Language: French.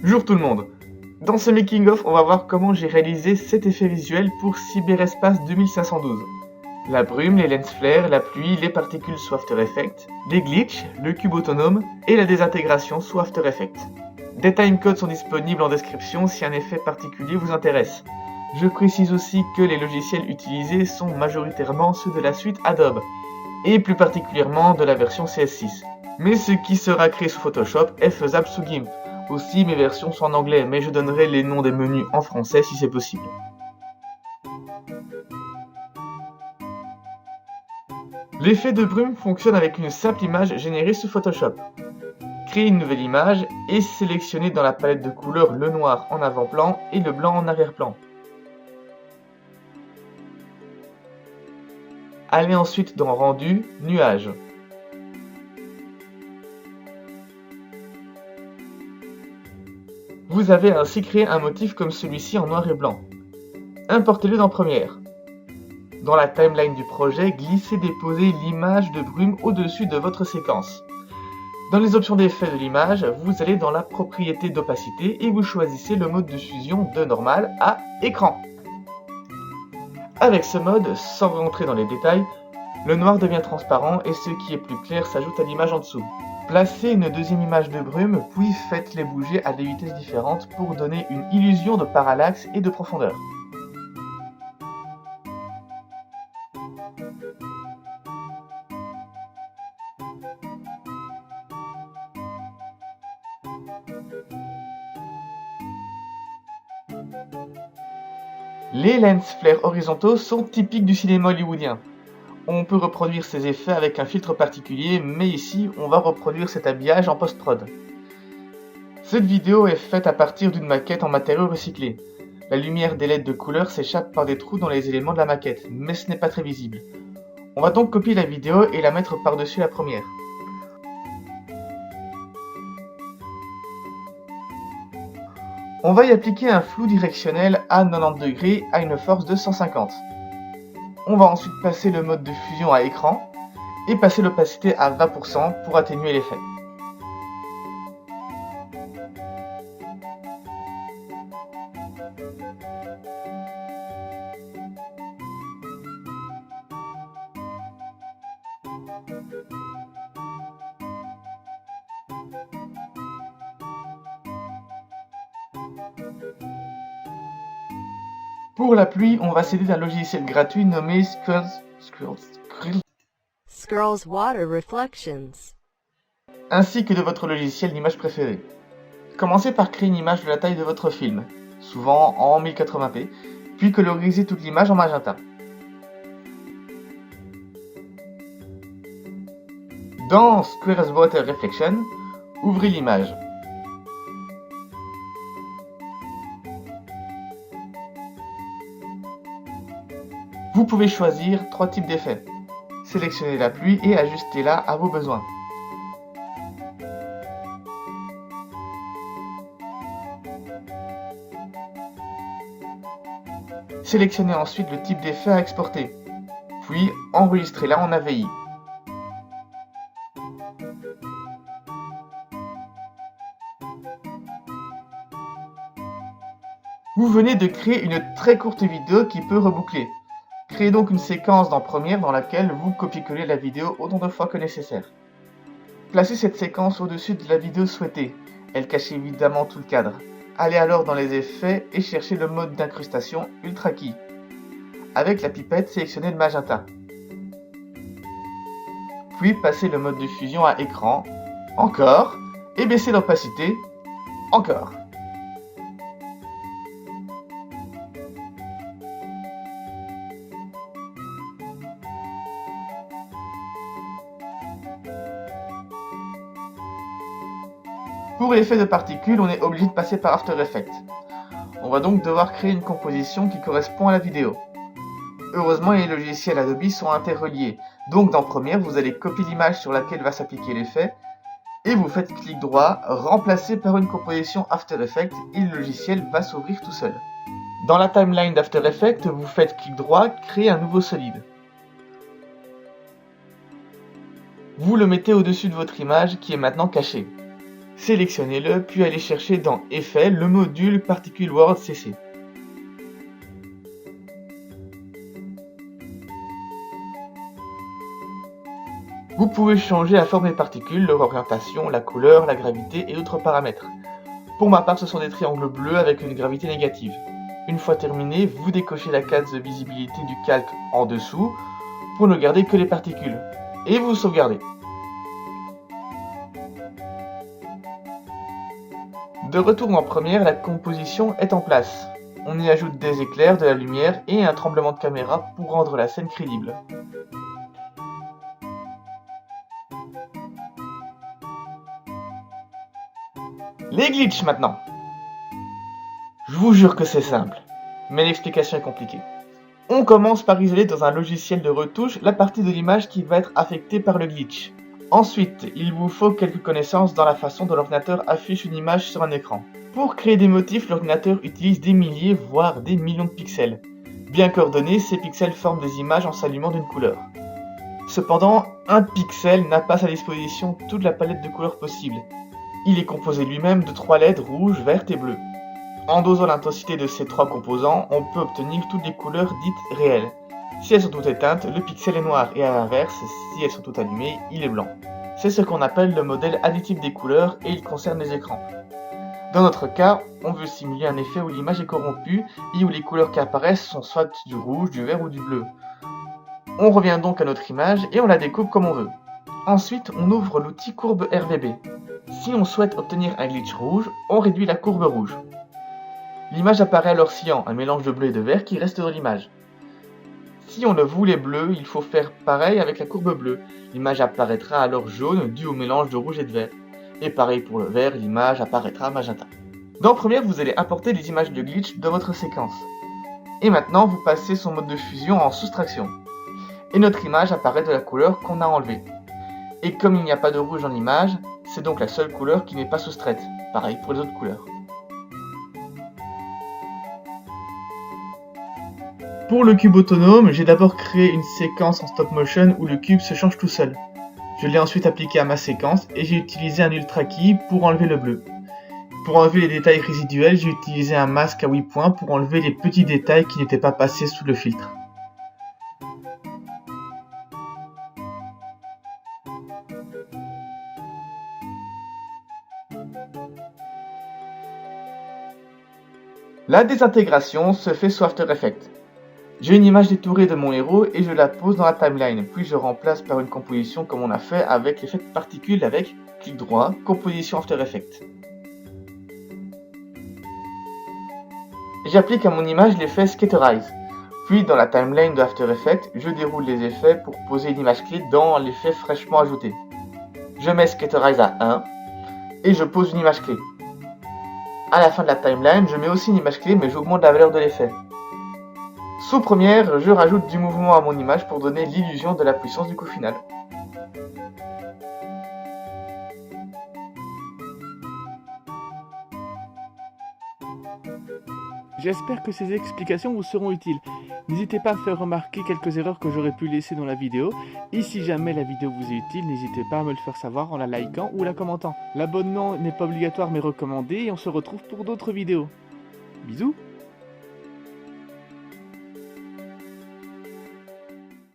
Bonjour tout le monde. Dans ce making-of, on va voir comment j'ai réalisé cet effet visuel pour Cyberespace 2512. La brume, les lens flares, la pluie, les particules sous After Effects, les glitches, le cube autonome et la désintégration sous After Effects. Des timecodes sont disponibles en description si un effet particulier vous intéresse. Je précise aussi que les logiciels utilisés sont majoritairement ceux de la suite Adobe, et plus particulièrement de la version CS6. Mais ce qui sera créé sous Photoshop est faisable sous GIMP. Aussi, mes versions sont en anglais, mais je donnerai les noms des menus en français si c'est possible. L'effet de brume fonctionne avec une simple image générée sous Photoshop. Créez une nouvelle image et sélectionnez dans la palette de couleurs le noir en avant-plan et le blanc en arrière-plan. Allez ensuite dans Rendu, Nuages. Vous avez ainsi créé un motif comme celui-ci en noir et blanc. Importez-le dans Premiere. Dans la timeline du projet, glissez-déposez l'image de brume au-dessus de votre séquence. Dans les options d'effet de l'image, vous allez dans la propriété d'opacité et vous choisissez le mode de fusion de normal à écran. Avec ce mode, sans rentrer dans les détails, le noir devient transparent et ce qui est plus clair s'ajoute à l'image en dessous. Placez une deuxième image de brume, puis faites-les bouger à des vitesses différentes pour donner une illusion de parallaxe et de profondeur. Les lens flares horizontaux sont typiques du cinéma hollywoodien. On peut reproduire ces effets avec un filtre particulier, mais ici on va reproduire cet habillage en post-prod. Cette vidéo est faite à partir d'une maquette en matériaux recyclés. La lumière des LED de couleur s'échappe par des trous dans les éléments de la maquette, mais ce n'est pas très visible. On va donc copier la vidéo et la mettre par-dessus la première. On va y appliquer un flou directionnel à 90 degrés à une force de 150. On va ensuite passer le mode de fusion à écran et passer l'opacité à 20% pour atténuer l'effet. Pour la pluie, on va s'aider d'un logiciel gratuit nommé Scrolls Water Reflections. ainsi que de votre logiciel d'image préféré. Commencez par créer une image de la taille de votre film, souvent en 1080p, puis colorisez toute l'image en magenta. Dans Scrolls Water Reflection, ouvrez l'image. Vous pouvez choisir 3 types d'effets. Sélectionnez la pluie et ajustez-la à vos besoins. Sélectionnez ensuite le type d'effet à exporter, puis enregistrez-la en AVI. Vous venez de créer une très courte vidéo qui peut reboucler. Créez donc une séquence dans Premiere dans laquelle vous copiez-collez la vidéo autant de fois que nécessaire. Placez cette séquence au-dessus de la vidéo souhaitée. Elle cache évidemment tout le cadre. Allez alors dans les effets et cherchez le mode d'incrustation Ultra Key. Avec la pipette, sélectionnez le magenta. Puis passez le mode de fusion à écran, encore, et baissez l'opacité, encore. Pour l'effet de particules, on est obligé de passer par After Effects. On va donc devoir créer une composition qui correspond à la vidéo. Heureusement, les logiciels Adobe sont interreliés, donc dans Premiere, vous allez copier l'image sur laquelle va s'appliquer l'effet, et vous faites clic droit, remplacer par une composition After Effects, et le logiciel va s'ouvrir tout seul. Dans la timeline d'After Effects, vous faites clic droit, créer un nouveau solide. Vous le mettez au-dessus de votre image qui est maintenant cachée. Sélectionnez-le, puis allez chercher dans Effets le module Particle World CC. Vous pouvez changer la forme des particules, leur orientation, la couleur, la gravité et d'autres paramètres. Pour ma part, ce sont des triangles bleus avec une gravité négative. Une fois terminé, vous décochez la case de visibilité du calque en dessous pour ne garder que les particules. Et vous sauvegardez. De retour en première, la composition est en place. On y ajoute des éclairs, de la lumière et un tremblement de caméra pour rendre la scène crédible. Les glitches maintenant. Je vous jure que c'est simple, mais l'explication est compliquée. On commence par isoler dans un logiciel de retouche la partie de l'image qui va être affectée par le glitch. Ensuite, il vous faut quelques connaissances dans la façon dont l'ordinateur affiche une image sur un écran. Pour créer des motifs, l'ordinateur utilise des milliers, voire des millions de pixels. Bien coordonnés, ces pixels forment des images en s'allumant d'une couleur. Cependant, un pixel n'a pas à sa disposition toute la palette de couleurs possibles. Il est composé lui-même de 3 LED rouges, vertes et bleues. En dosant l'intensité de ces 3 composants, on peut obtenir toutes les couleurs dites réelles. Si elles sont toutes éteintes, le pixel est noir et à l'inverse, si elles sont toutes allumées, il est blanc. C'est ce qu'on appelle le modèle additif des couleurs et il concerne les écrans. Dans notre cas, on veut simuler un effet où l'image est corrompue et où les couleurs qui apparaissent sont soit du rouge, du vert ou du bleu. On revient donc à notre image et on la découpe comme on veut. Ensuite, on ouvre l'outil courbe RVB. Si on souhaite obtenir un glitch rouge, on réduit la courbe rouge. L'image apparaît alors cyan, un mélange de bleu et de vert qui reste dans l'image. Si on le voulait bleu, il faut faire pareil avec la courbe bleue. L'image apparaîtra alors jaune dû au mélange de rouge et de vert. Et pareil pour le vert, l'image apparaîtra magenta. Dans Premiere, vous allez importer les images de glitch de votre séquence. Et maintenant, vous passez son mode de fusion en soustraction. Et notre image apparaît de la couleur qu'on a enlevée. Et comme il n'y a pas de rouge dans l'image, c'est donc la seule couleur qui n'est pas soustraite. Pareil pour les autres couleurs. Pour le cube autonome, j'ai d'abord créé une séquence en stop motion où le cube se change tout seul. Je l'ai ensuite appliqué à ma séquence et j'ai utilisé un ultra key pour enlever le bleu. Pour enlever les détails résiduels, j'ai utilisé un masque à 8 points pour enlever les petits détails qui n'étaient pas passés sous le filtre. La désintégration se fait sous After Effects. J'ai une image détourée de mon héros et je la pose dans la timeline, puis je remplace par une composition comme on a fait avec l'effet de particules avec clic droit, composition After Effects. J'applique à mon image l'effet Skatterize. Puis dans la timeline de After Effects, je déroule les effets pour poser une image clé dans l'effet fraîchement ajouté. Je mets Skatterize à 1 et je pose une image clé. À la fin de la timeline, je mets aussi une image clé mais j'augmente la valeur de l'effet. Sous Premiere, je rajoute du mouvement à mon image pour donner l'illusion de la puissance du coup final. J'espère que ces explications vous seront utiles. N'hésitez pas à faire remarquer quelques erreurs que j'aurais pu laisser dans la vidéo. Et si jamais la vidéo vous est utile, n'hésitez pas à me le faire savoir en la likant ou la commentant. L'abonnement n'est pas obligatoire mais recommandé et on se retrouve pour d'autres vidéos. Bisous!